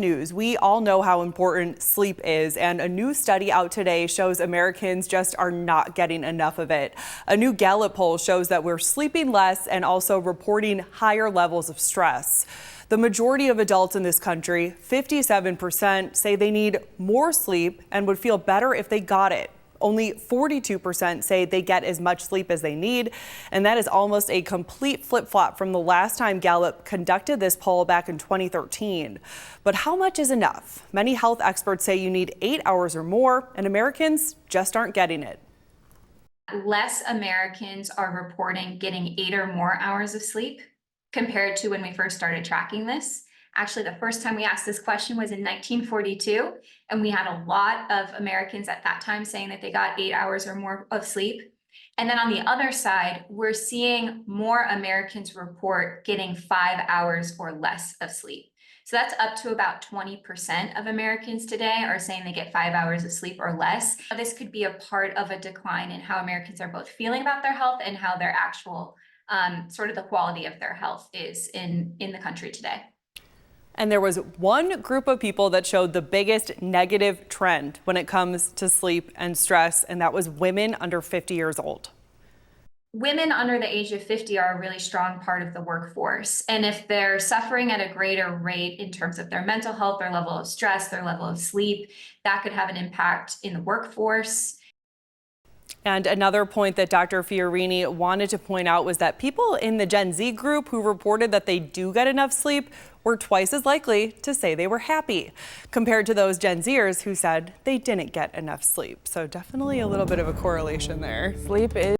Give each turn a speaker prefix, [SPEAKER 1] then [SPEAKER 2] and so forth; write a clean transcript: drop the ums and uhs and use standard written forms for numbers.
[SPEAKER 1] News. We all know how important sleep is, and a new study out today shows Americans just are not getting enough of it. A new Gallup poll shows that we're sleeping less and also reporting higher levels of stress. The majority of adults in this country, 57%, say they need more sleep and would feel better if they got it. Only 42% say they get as much sleep as they need, and that is almost a complete flip-flop from the last time Gallup conducted this poll back in 2013. But how much is enough? Many health experts say you need 8 hours or more, and Americans just aren't getting it.
[SPEAKER 2] Less Americans are reporting getting 8 or more hours of sleep compared to when we first started tracking this. Actually, the first time we asked this question was in 1942, and we had a lot of Americans at that time saying that they got 8 hours or more of sleep. And then on the other side, we're seeing more Americans report getting 5 hours or less of sleep. So that's up to about 20% of Americans today are saying they get 5 hours of sleep or less. This could be a part of a decline in how Americans are both feeling about their health and how their actual sort of the quality of their health is in the country today.
[SPEAKER 1] And there was one group of people that showed the biggest negative trend when it comes to sleep and stress, and that was women under 50 years old.
[SPEAKER 2] Women under the age of 50 are a really strong part of the workforce. And if they're suffering at a greater rate in terms of their mental health, their level of stress, their level of sleep, that could have an impact in the workforce.
[SPEAKER 1] And another point that Dr. Fiorini wanted to point out was that people in the Gen Z group who reported that they do get enough sleep were twice as likely to say they were happy compared to those Gen Zers who said they didn't get enough sleep. So definitely a little bit of a correlation there.
[SPEAKER 3] Sleep is